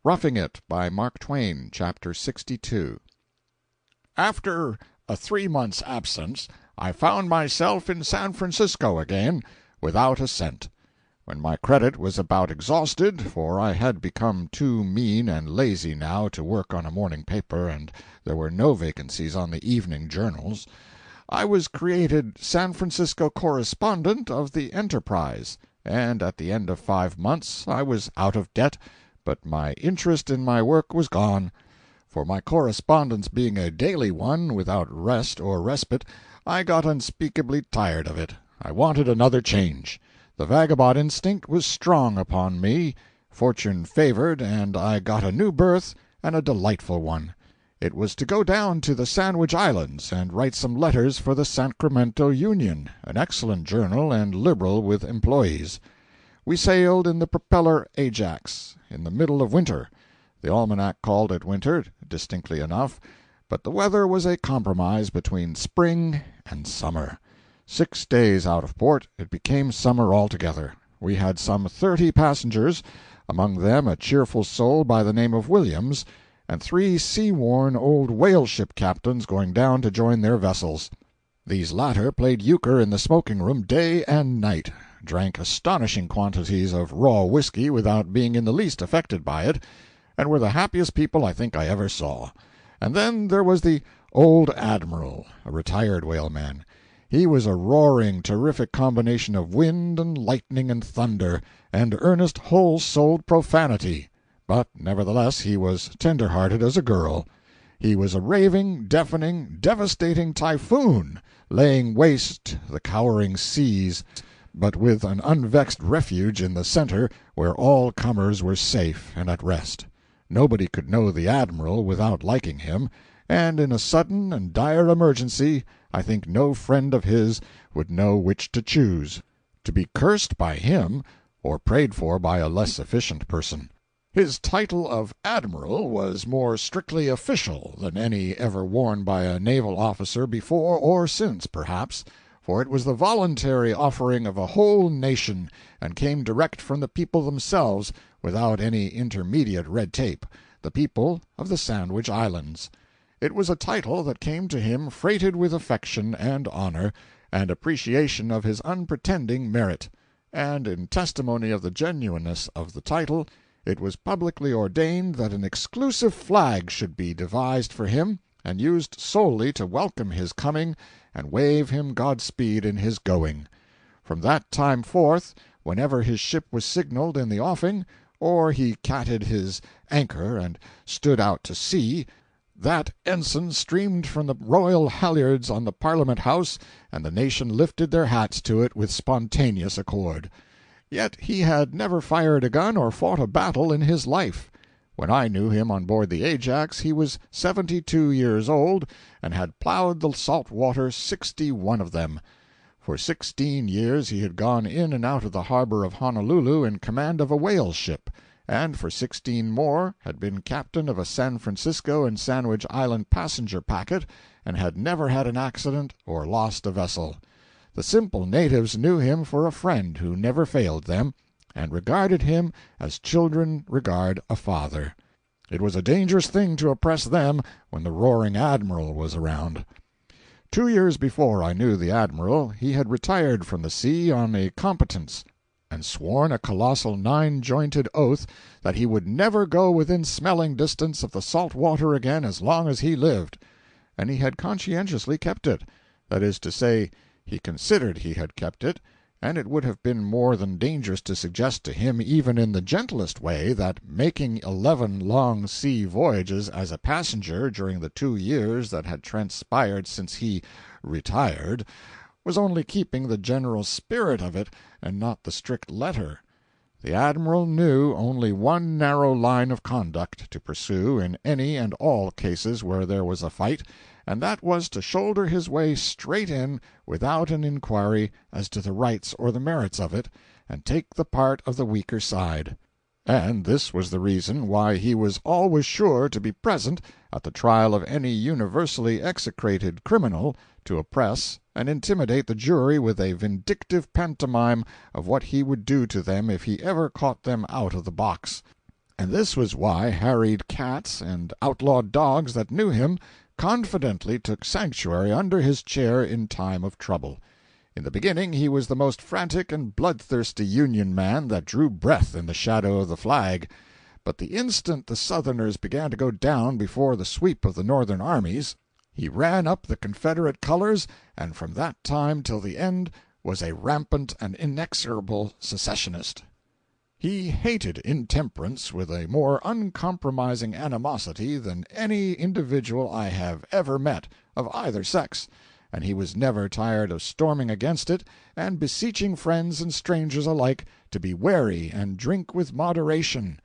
Roughing It by Mark Twain, Chapter 62. After a 3 months' absence, I found myself in San Francisco again, without a cent. When my credit was about exhausted, for I had become too mean and lazy now to work on a morning paper, and there were no vacancies on the evening journals, I was created San Francisco correspondent of the Enterprise, and at the end of 5 months I was out of debt, but my interest in my work was gone. For my correspondence being a daily one, without rest or respite, I got unspeakably tired of it. I wanted another change. The vagabond instinct was strong upon me. Fortune favored, and I got a new berth, and a delightful one. It was to go down to the Sandwich Islands and write some letters for the Sacramento Union, an excellent journal and liberal with employees. We sailed in the propeller Ajax, in the middle of winter. The almanac called it winter, distinctly enough, but the weather was a compromise between spring and summer. 6 days out of port, it became summer altogether. We had some 30 passengers, among them a cheerful soul by the name of Williams, and 3 sea-worn old whale-ship captains going down to join their vessels. These latter played euchre in the smoking-room day and night, drank astonishing quantities of raw whiskey without being in the least affected by it, and were the happiest people I think I ever saw. And then there was the old Admiral, a retired whaleman. He was a roaring, terrific combination of wind and lightning and thunder, and earnest, whole-souled profanity. But nevertheless he was tender-hearted as a girl. He was a raving, deafening, devastating typhoon, laying waste the cowering seas, but with an unvexed refuge in the center where all comers were safe and at rest. Nobody could know the Admiral without liking him, and in a sudden and dire emergency I think no friend of his would know which to choose, to be cursed by him or prayed for by a less efficient person. His title of Admiral was more strictly official than any ever worn by a naval officer before or since, perhaps, for it was the voluntary offering of a whole nation, and came direct from the people themselves, without any intermediate red tape, the people of the Sandwich Islands. It was a title that came to him freighted with affection and honor, and appreciation of his unpretending merit; and in testimony of the genuineness of the title, it was publicly ordained that an exclusive flag should be devised for him, and used solely to welcome his coming and wave him Godspeed in his going. From that time forth, whenever his ship was signaled in the offing, or he catted his anchor and stood out to sea, that ensign streamed from the royal halyards on the Parliament House, and the nation lifted their hats to it with spontaneous accord. Yet he had never fired a gun or fought a battle in his life. When I knew him on board the Ajax he was 72 years old, and had plowed the salt water 61 of them. For 16 years he had gone in and out of the harbor of Honolulu in command of a whale-ship, and for 16 more had been captain of a San Francisco and Sandwich Island passenger packet, and had never had an accident or lost a vessel. The simple natives knew him for a friend who never failed them, and regarded him as children regard a father. It was a dangerous thing to oppress them when the roaring Admiral was around. 2 years before I knew the Admiral he had retired from the sea on a competence, and sworn a colossal 9-jointed oath that he would never go within smelling distance of the salt water again as long as he lived. And he had conscientiously kept it. That is to say, he considered he had kept it, and it would have been more than dangerous to suggest to him even in the gentlest way that making 11 long sea voyages as a passenger during the 2 years that had transpired since he "retired" was only keeping the general spirit of it and not the strict letter. The Admiral knew only one narrow line of conduct to pursue in any and all cases where there was a fight, and that was to shoulder his way straight in without an inquiry as to the rights or the merits of it, and take the part of the weaker side. And this was the reason why he was always sure to be present at the trial of any universally execrated criminal, to oppress and intimidate the jury with a vindictive pantomime of what he would do to them if he ever caught them out of the box. And this was why harried cats and outlawed dogs that knew him confidently took sanctuary under his chair in time of trouble. In the beginning he was the most frantic and bloodthirsty Union man that drew breath in the shadow of the flag. But the instant the Southerners began to go down before the sweep of the Northern armies, he ran up the Confederate colors, and from that time till the end was a rampant and inexorable secessionist. He hated intemperance with a more uncompromising animosity than any individual I have ever met, of either sex, and he was never tired of storming against it and beseeching friends and strangers alike to be wary and drink with moderation.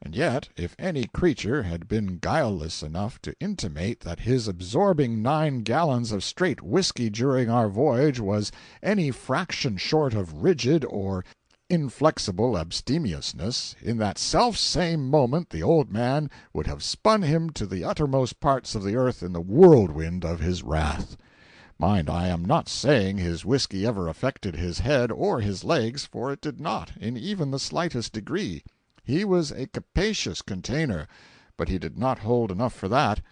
And yet, if any creature had been guileless enough to intimate that his absorbing 9 gallons of straight whiskey during our voyage was any fraction short of rigid or inflexible abstemiousness, in that self-same moment the old man would have spun him to the uttermost parts of the earth in the whirlwind of his wrath. Mind, I am not saying his whiskey ever affected his head or his legs, for it did not, in even the slightest degree. He was a capacious container, but he did not hold enough for that.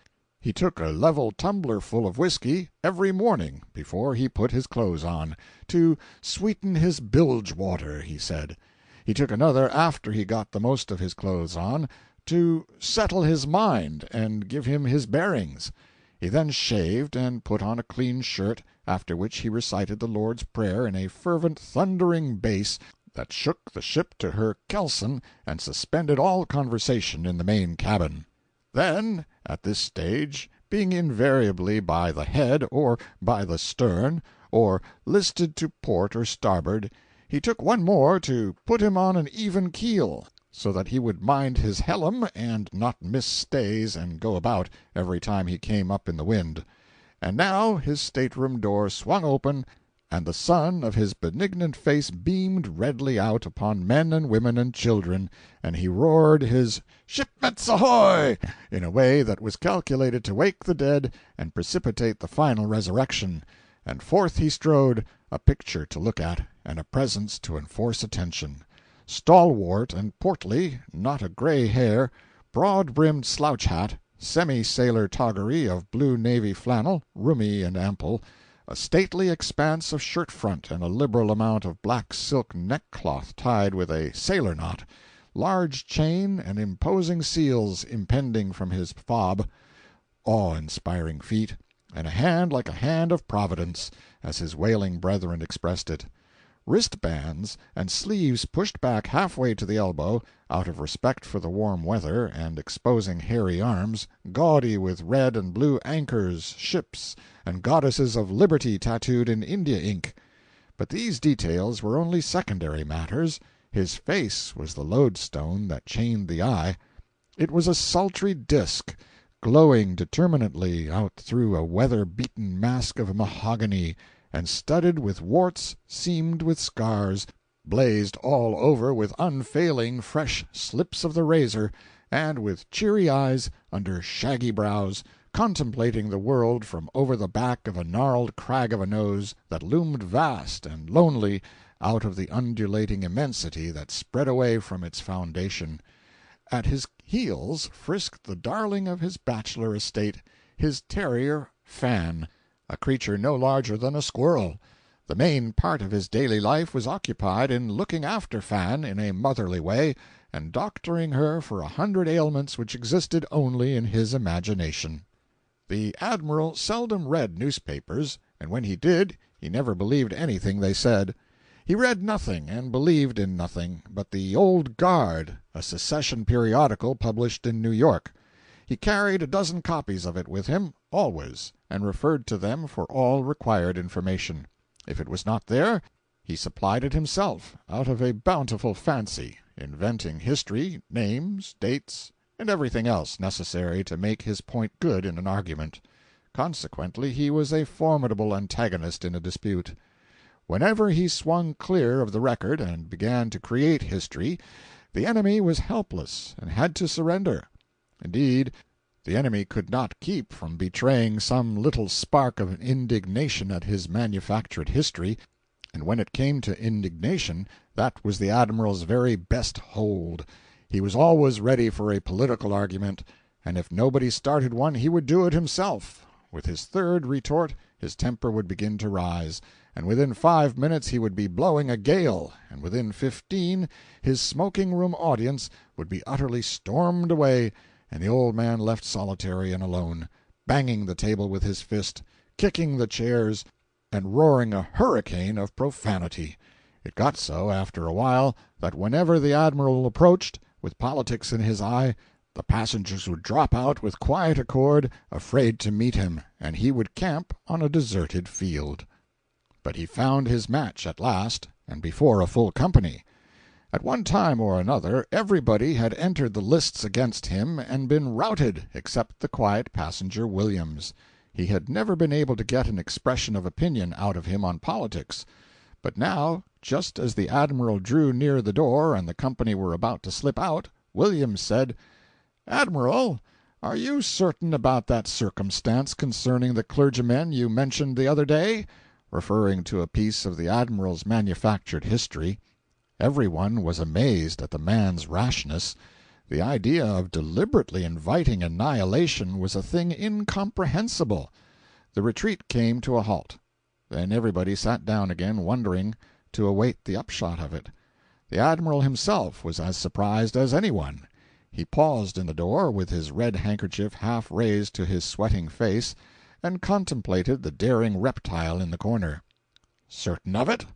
He took a level tumbler full of whiskey every morning before he put his clothes on, to sweeten his bilge water, he said. He took another after he got the most of his clothes on, to settle his mind and give him his bearings. He then shaved and put on a clean shirt, after which he recited the Lord's Prayer in a fervent thundering bass that shook the ship to her kelson and suspended all conversation in the main cabin. Then, at this stage, being invariably by the head or by the stern, or listed to port or starboard, he took one more to put him on an even keel, so that he would mind his hellum and not miss stays and go about every time he came up in the wind. And now his stateroom door swung open, and the sun of his benignant face beamed redly out upon men and women and children, and he roared his "Shipmates ahoy!" in a way that was calculated to wake the dead and precipitate the final resurrection, and forth he strode, a picture to look at and a presence to enforce attention. Stalwart and portly, not a gray hair, broad-brimmed slouch hat, semi-sailor toggery of blue navy flannel, roomy and ample, a stately expanse of shirt front and a liberal amount of black silk neckcloth tied with a sailor knot, large chain and imposing seals impending from his fob, awe-inspiring feat, and a hand like a hand of Providence, as his wailing brethren expressed it. Wristbands and sleeves pushed back halfway to the elbow, out of respect for the warm weather, and exposing hairy arms, gaudy with red and blue anchors, ships, and goddesses of liberty tattooed in India ink. But these details were only secondary matters. His face was the lodestone that chained the eye. It was a sultry disk, glowing determinately out through a weather-beaten mask of mahogany, and studded with warts, seamed with scars, blazed all over with unfailing fresh slips of the razor, and with cheery eyes under shaggy brows, contemplating the world from over the back of a gnarled crag of a nose that loomed vast and lonely out of the undulating immensity that spread away from its foundation. At his heels frisked the darling of his bachelor estate, his terrier Fan, a creature no larger than a squirrel. The main part of his daily life was occupied in looking after Fan in a motherly way, and doctoring her for 100 ailments which existed only in his imagination. The Admiral seldom read newspapers, and when he did he never believed anything they said. He read nothing and believed in nothing but the Old Guard, a secession periodical published in New York. He carried a dozen copies of it with him, always, and referred to them for all required information. If it was not there, he supplied it himself, out of a bountiful fancy, inventing history, names, dates, and everything else necessary to make his point good in an argument. Consequently, he was a formidable antagonist in a dispute. Whenever he swung clear of the record and began to create history, the enemy was helpless and had to surrender. Indeed, the enemy could not keep from betraying some little spark of indignation at his manufactured history, and when it came to indignation, that was the Admiral's very best hold. He was always ready for a political argument, and if nobody started one he would do it himself. With his third retort his temper would begin to rise, and within 5 minutes he would be blowing a gale, and within 15 his smoking-room audience would be utterly stormed away, and the old man left solitary and alone, banging the table with his fist, kicking the chairs, and roaring a hurricane of profanity. It got so, after a while, that whenever the Admiral approached, with politics in his eye, the passengers would drop out with quiet accord, afraid to meet him, and he would camp on a deserted field. But he found his match at last, and before a full company. At one time or another everybody had entered the lists against him and been routed, except the quiet passenger Williams. He had never been able to get an expression of opinion out of him on politics. But now, just as the Admiral drew near the door and the company were about to slip out, Williams said, "Admiral, are you certain about that circumstance concerning the clergymen you mentioned the other day?" referring to a piece of the Admiral's manufactured history. Every one was amazed at the man's rashness. The idea of deliberately inviting annihilation was a thing incomprehensible. The retreat came to a halt. Then everybody sat down again, wondering, to await the upshot of it. The Admiral himself was as surprised as any one. He paused in the door, with his red handkerchief half raised to his sweating face, and contemplated the daring reptile in the corner. "Certain of it?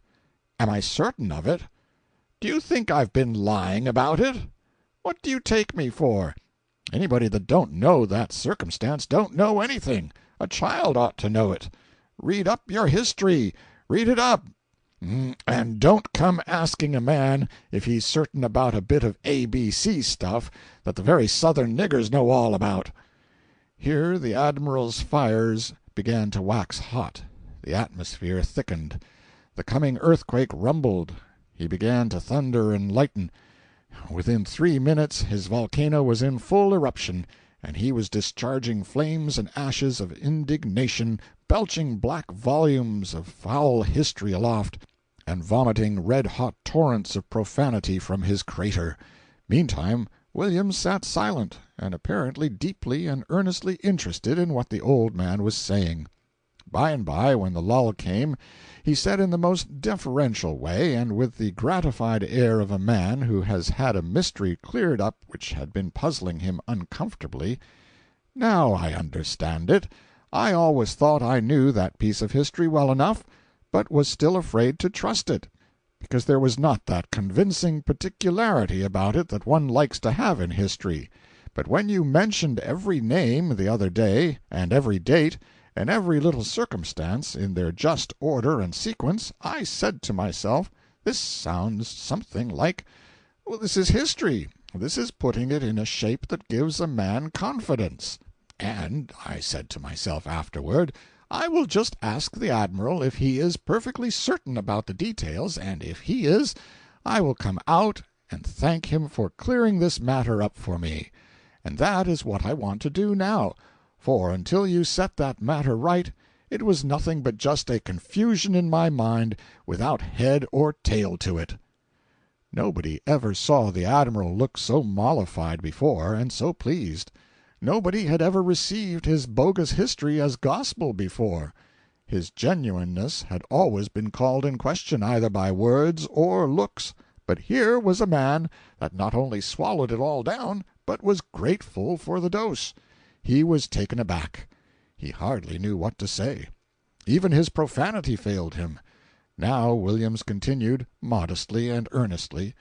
Am I certain of it? Do you think I've been lying about it? What do you take me for? Anybody that don't know that circumstance don't know anything. A child ought to know it. Read up your history. Read it up. And don't come asking a man if he's certain about a bit of ABC stuff that the very Southern niggers know all about." Here the Admiral's fires began to wax hot. The atmosphere thickened. The coming earthquake rumbled. He began to thunder and lighten. Within 3 minutes his volcano was in full eruption, and he was discharging flames and ashes of indignation, belching black volumes of foul history aloft, and vomiting red-hot torrents of profanity from his crater. Meantime Williams sat silent, and apparently deeply and earnestly interested in what the old man was saying. By and by, when the lull came, he said in the most deferential way, and with the gratified air of a man who has had a mystery cleared up which had been puzzling him uncomfortably, "Now I understand it. I always thought I knew that piece of history well enough, but was still afraid to trust it, because there was not that convincing particularity about it that one likes to have in history. But when you mentioned every name the other day, and every date, and every little circumstance, in their just order and sequence, I said to myself, this sounds something like this is history. This is putting it in a shape that gives a man confidence. And I said to myself afterward, I will just ask the Admiral if he is perfectly certain about the details, and if he is, I will come out and thank him for clearing this matter up for me. And that is what I want to do now, for until you set that matter right, it was nothing but just a confusion in my mind without head or tail to it." Nobody ever saw the Admiral look so mollified before, and so pleased. Nobody had ever received his bogus history as gospel before. His genuineness had always been called in question either by words or looks, but here was a man that not only swallowed it all down, but was grateful for the dose. He was taken aback. He hardly knew what to say. Even his profanity failed him. Now Williams continued, modestly and earnestly,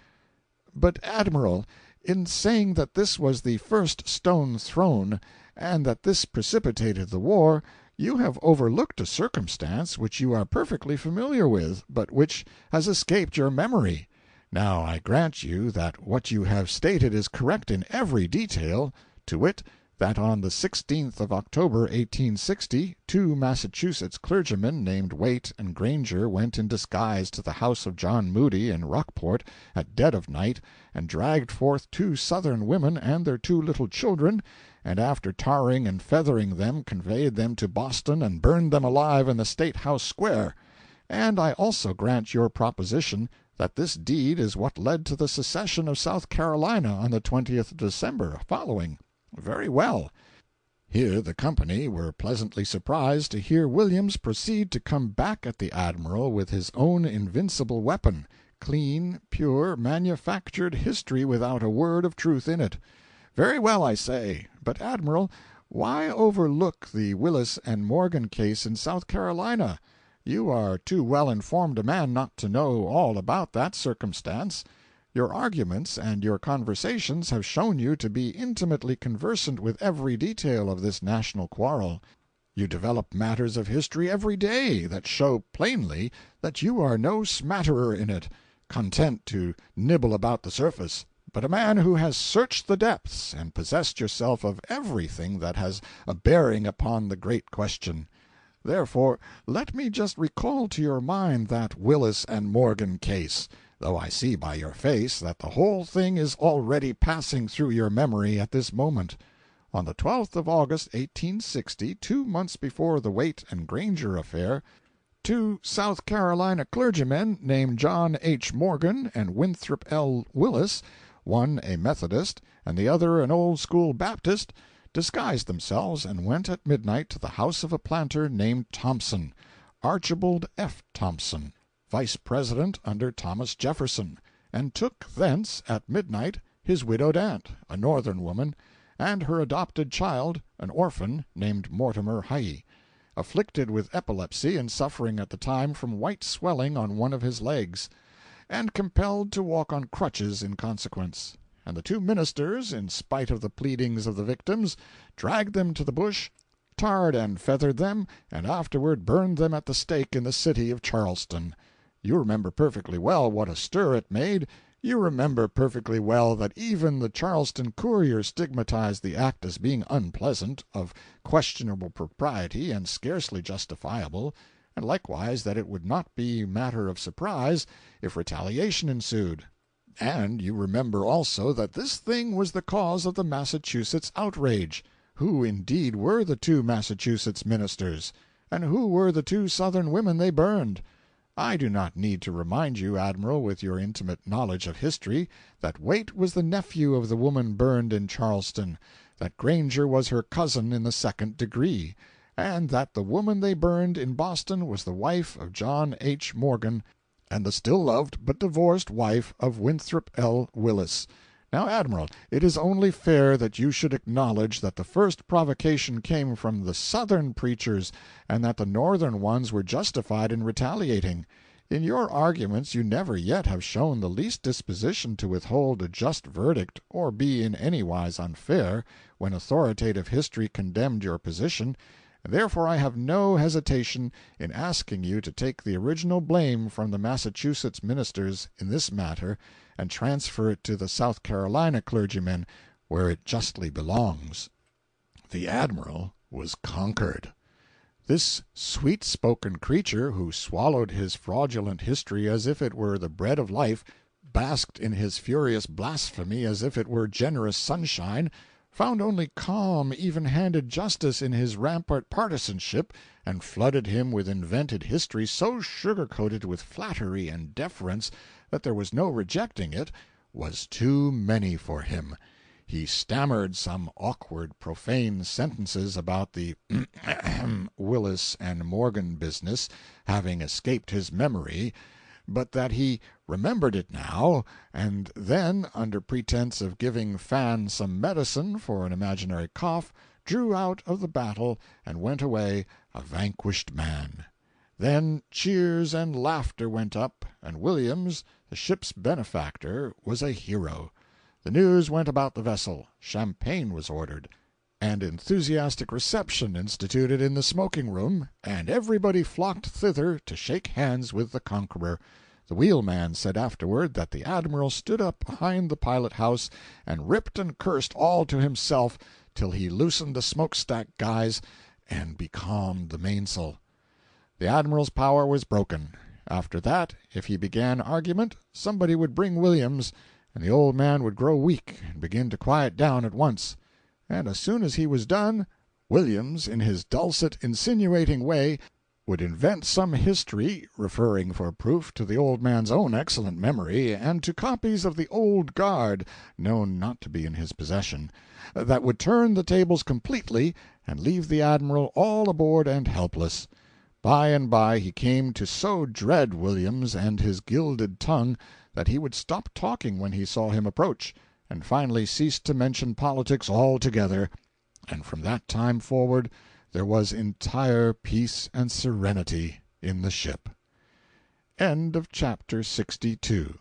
"But, Admiral, in saying that this was the first stone thrown, and that this precipitated the war, you have overlooked a circumstance which you are perfectly familiar with, but which has escaped your memory. Now I grant you that what you have stated is correct in every detail, to wit, that on the 16th of October, 1860, 2 Massachusetts clergymen named Waite and Granger went in disguise to the house of John Moody in Rockport at dead of night, and dragged forth 2 Southern women and their 2 little children, and after tarring and feathering them conveyed them to Boston and burned them alive in the State House Square. And I also grant your proposition that this deed is what led to the secession of South Carolina on the 20th of December following. Very well. Here the company were pleasantly surprised to hear Williams proceed to come back at the Admiral with his own invincible weapon, clean, pure, manufactured history without a word of truth in it. Very well, I say. But, Admiral, why overlook the Willis and Morgan case in South Carolina? You are too well informed a man not to know all about that circumstance. Your arguments and your conversations have shown you to be intimately conversant with every detail of this national quarrel. You develop matters of history every day that show plainly that you are no smatterer in it, content to nibble about the surface, but a man who has searched the depths and possessed yourself of everything that has a bearing upon the great question. Therefore, let me just recall to your mind that Willis and Morgan case, though I see by your face that the whole thing is already passing through your memory at this moment. On the 12th of August, 1860, 2 months before the Waite and Granger affair, 2 South Carolina clergymen named John H. Morgan and Winthrop L. Willis, one a Methodist and the other an old-school Baptist, disguised themselves and went at midnight to the house of a planter named Thompson, Archibald F. Thompson, Vice President under Thomas Jefferson, and took thence at midnight his widowed aunt, a Northern woman, and her adopted child, an orphan, named Mortimer Heye, afflicted with epilepsy and suffering at the time from white swelling on one of his legs, and compelled to walk on crutches in consequence. And the 2 ministers, in spite of the pleadings of the victims, dragged them to the bush, tarred and feathered them, and afterward burned them at the stake in the city of Charleston. You remember perfectly well what a stir it made. You remember perfectly well that even the Charleston Courier stigmatized the act as being unpleasant, of questionable propriety, and scarcely justifiable, and likewise that it would not be matter of surprise if retaliation ensued. And you remember also that this thing was the cause of the Massachusetts outrage. Who, indeed, were the 2 Massachusetts ministers? And who were the 2 Southern women they burned? I do not need to remind you, Admiral, with your intimate knowledge of history, that Waite was the nephew of the woman burned in Charleston, that Granger was her cousin in the 2nd degree, and that the woman they burned in Boston was the wife of John H. Morgan, and the still loved but divorced wife of Winthrop L. Willis. Now, Admiral, it is only fair that you should acknowledge that the first provocation came from the Southern preachers, and that the Northern ones were justified in retaliating. In your arguments you never yet have shown the least disposition to withhold a just verdict or be in any wise unfair, when authoritative history condemned your position, and therefore I have no hesitation in asking you to take the original blame from the Massachusetts ministers in this matter and transfer it to the South Carolina clergymen, where it justly belongs. The Admiral was conquered. This sweet-spoken creature, who swallowed his fraudulent history as if it were the bread of life, basked in his furious blasphemy as if it were generous sunshine, found only calm, even-handed justice in his rampart partisanship, and flooded him with invented history so sugar-coated with flattery and deference that there was no rejecting it, was too many for him. He stammered some awkward, profane sentences about the Willis and Morgan business having escaped his memory, but that he remembered it now, and then, under pretense of giving Fan some medicine for an imaginary cough, drew out of the battle and went away a vanquished man. Then cheers and laughter went up, and Williams, the ship's benefactor, was a hero. The news went about the vessel, champagne was ordered, and enthusiastic reception instituted in the smoking-room, and everybody flocked thither to shake hands with the conqueror. The wheelman said afterward that the Admiral stood up behind the pilot-house and ripped and cursed all to himself till he loosened the smokestack guys and becalmed the mainsail. The Admiral's power was broken. After that, if he began argument, somebody would bring Williams, and the old man would grow weak and begin to quiet down at once. And as soon as he was done, Williams, in his dulcet, insinuating way, would invent some history, referring for proof to the old man's own excellent memory and to copies of the Old Guard, known not to be in his possession, that would turn the tables completely and leave the Admiral all aboard and helpless. By and by he came to so dread Williams and his gilded tongue that he would stop talking when he saw him approach, and finally ceased to mention politics altogether, and from that time forward there was entire peace and serenity in the ship. End of chapter 62.